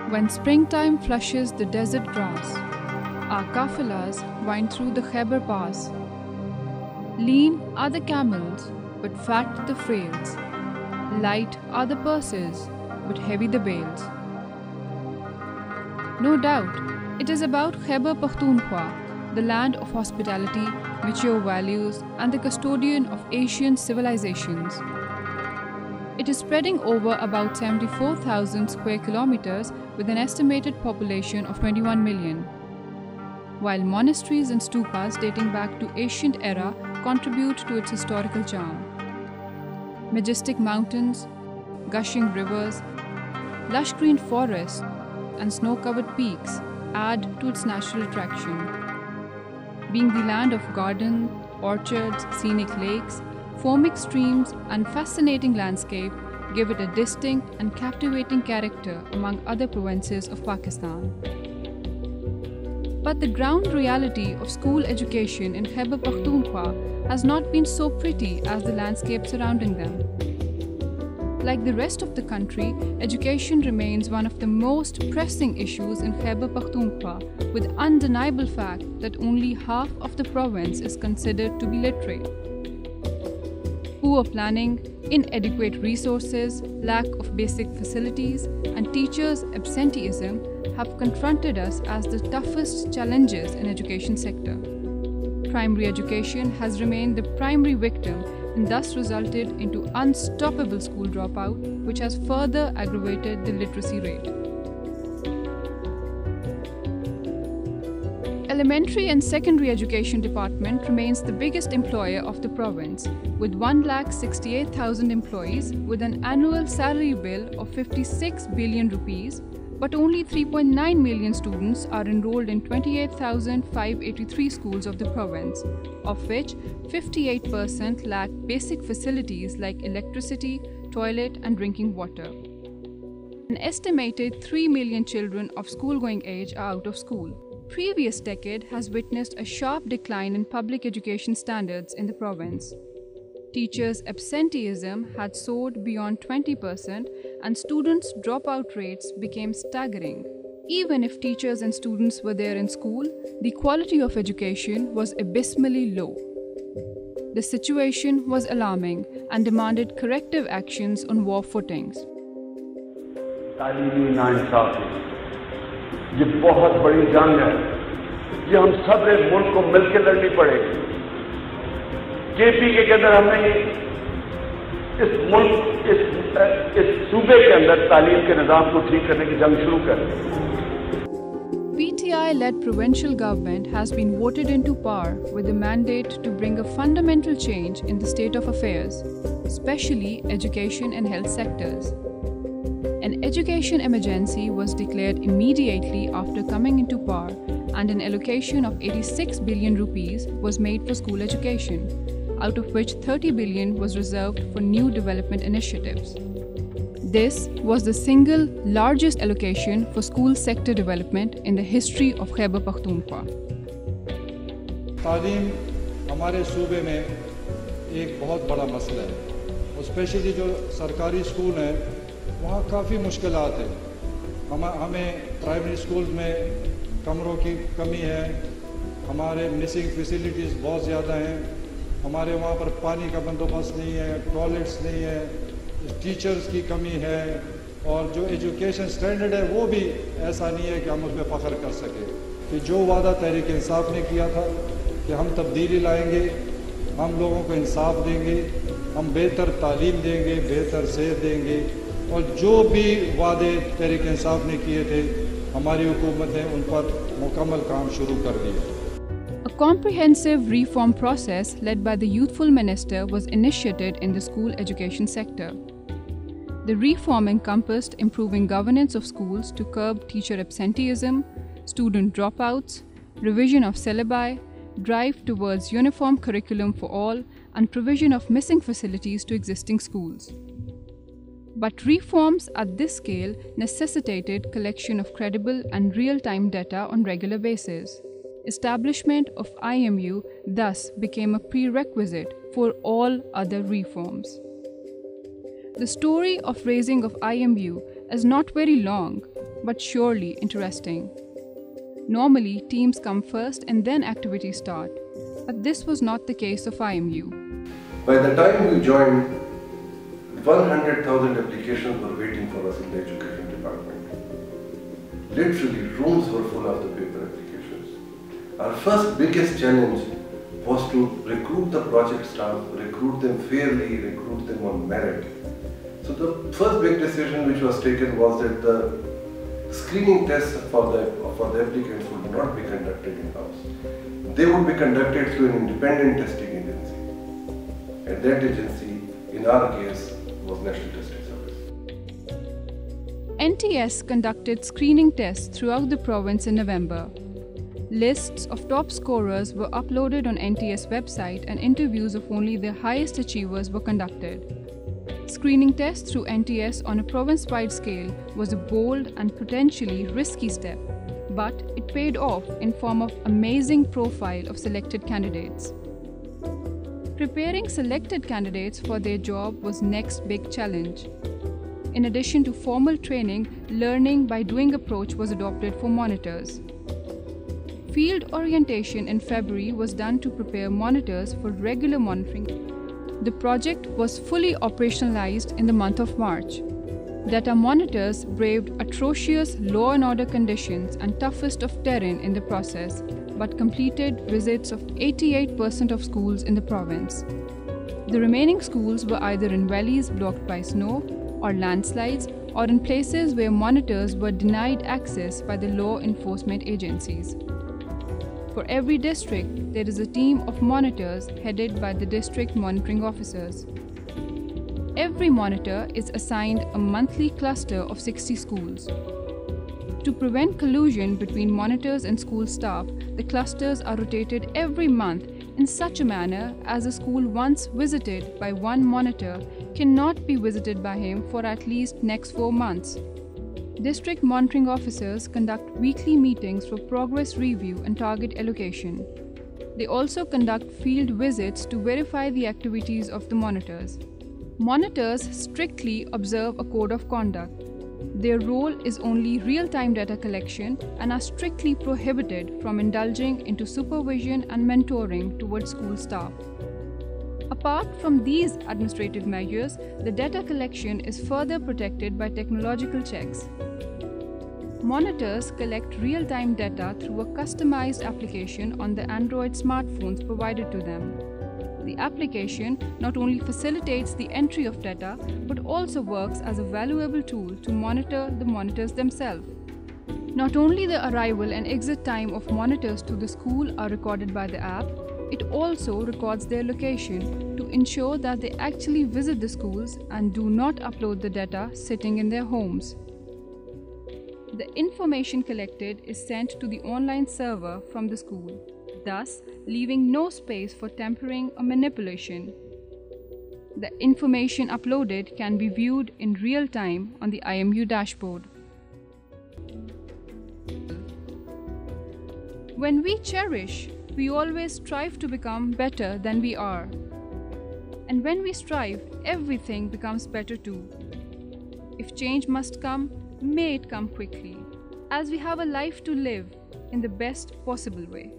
When springtime flushes the desert grass, our kafilas wind through the Khyber pass. Lean are the camels, but fat the frails. Light are the purses, but heavy the bales. No doubt, it is about Khyber Pakhtunkhwa, the land of hospitality, mature values, and the custodian of Asian civilizations. It is spreading over about 74,000 square kilometers with an estimated population of 21 million. While monasteries and stupas dating back to ancient era contribute to its historical charm. Majestic mountains, gushing rivers, lush green forests, and snow-covered peaks add to its natural attraction. Being the land of gardens, orchards, scenic lakes, foaming streams, and fascinating landscape give it a distinct and captivating character among other provinces of Pakistan. But the ground reality of school education in Khyber Pakhtunkhwa has not been so pretty as the landscape surrounding them. Like the rest of the country, education remains one of the most pressing issues in Khyber Pakhtunkhwa, with undeniable fact that only half of the province is considered to be literate. Poor planning, inadequate resources, lack of basic facilities, and teachers' absenteeism have confronted us as the toughest challenges in education sector. Primary education has remained the primary victim and thus resulted into unstoppable school dropout, which has further aggravated the literacy rate. Elementary and secondary education department remains the biggest employer of the province, with 1,68,000 employees with an annual salary bill of 56 billion rupees, but only 3.9 million students are enrolled in 28,583 schools of the province, of which 58% lack basic facilities like electricity, toilet and drinking water. An estimated 3 million children of school-going age are out of school. Previous decade has witnessed a sharp decline in public education standards in the province. Teachers' absenteeism had soared beyond 20% and students' dropout rates became staggering. Even if teachers and students were there in school, the quality of education was abysmally low. The situation was alarming and demanded corrective actions on war footings. ये बहुत बड़ी जंग है, ये हम सब एक मुल्क को मिलकर लड़नी पड़ेगी। केपी के अंदर हमने इस मुल्क इस सूबे के अंदर तालीम के निज़ाम को ठीक करने की जंग शुरू कर दी। PTI-led provincial government has been voted into power with a mandate to bring a fundamental change in the state of affairs, especially education and health sectors. An education emergency was declared immediately after coming into power, and an allocation of 86 billion rupees was made for school education, out of which 30 billion was reserved for new development initiatives. This was the single largest allocation for school sector development in the history of Khyber Pakhtunkhwa. तालीम हमारे सूबे में एक बहुत बड़ा मसला है, specially जो सरकारी स्कूल हैं वहाँ काफ़ी मुश्किलात है। हमें प्राइमरी स्कूल में कमरों की कमी है, हमारे मिसिंग फैसिलिटीज़ बहुत ज़्यादा हैं, हमारे वहाँ पर पानी का बंदोबस्त नहीं है, टॉयलेट्स नहीं है, टीचर्स की कमी है, और जो एजुकेशन स्टैंडर्ड है वो भी ऐसा नहीं है कि हम उस पर फ़ख्र कर सकें कि जो वादा तहरीक इंसाफ ने किया था कि हम तब्दीली लाएंगे, हम लोगों को इंसाफ देंगे, हम बेहतर तालीम देंगे, बेहतर सेहत देंगे, और जो भी वादे तहरीक इंसाफ ने किए थे हमारी हुकूमत ने उन पर मुकम्मल काम शुरू कर दिया। A comprehensive reform process led by the youthful minister was initiated in the school education sector. The reform encompassed improving governance of schools to curb teacher absenteeism, student dropouts, revision of syllabi, drive towards uniform curriculum for all, and provision of missing facilities to existing schools. But reforms at this scale necessitated collection of credible and real-time data on regular basis. Establishment of IMU thus became a prerequisite for all other reforms. The story of raising of IMU is not very long, but surely interesting. Normally, teams come first and then activities start, but this was not the case of IMU. By the time we joined, 100,000 applications were waiting for us in the education department. Literally, rooms were full of the paper applications. Our first biggest challenge was to recruit the project staff, recruit them fairly, recruit them on merit. So the first big decision which was taken was that the screening tests for the applicants would not be conducted in-house. They would be conducted through an independent testing agency. And that agency, in our case, was National Testing Service. NTS conducted screening tests throughout the province in November. Lists of top scorers were uploaded on NTS website and interviews of only the highest achievers were conducted. Screening tests through NTS on a province-wide scale was a bold and potentially risky step, but it paid off in form of amazing profile of selected candidates. Preparing selected candidates for their job was next big challenge. In addition to formal training, learning by doing approach was adopted for monitors. Field orientation in February was done to prepare monitors for regular monitoring. The project was fully operationalized in the month of March. Data monitors braved atrocious law and order conditions and toughest of terrain in the process, but completed visits of 88% of schools in the province. The remaining schools were either in valleys blocked by snow or landslides, or in places where monitors were denied access by the law enforcement agencies. For every district, there is a team of monitors headed by the district monitoring officers. Every monitor is assigned a monthly cluster of 60 schools. To prevent collusion between monitors and school staff, the clusters are rotated every month in such a manner as a school once visited by one monitor cannot be visited by him for at least next 4 months. District monitoring officers conduct weekly meetings for progress review and target allocation. They also conduct field visits to verify the activities of the monitors. Monitors strictly observe a code of conduct. Their role is only real-time data collection and are strictly prohibited from indulging into supervision and mentoring towards school staff. Apart from these administrative measures, the data collection is further protected by technological checks. Monitors collect real-time data through a customized application on the Android smartphones provided to them. The application not only facilitates the entry of data, but also works as a valuable tool to monitor the monitors themselves. Not only the arrival and exit time of monitors to the school are recorded by the app, it also records their location to ensure that they actually visit the schools and do not upload the data sitting in their homes. The information collected is sent to the online server from the school, thus leaving no space for tampering or manipulation. The information uploaded can be viewed in real time on the IMU dashboard. When we cherish, we always strive to become better than we are. And when we strive, everything becomes better too. If change must come, may it come quickly, as we have a life to live in the best possible way.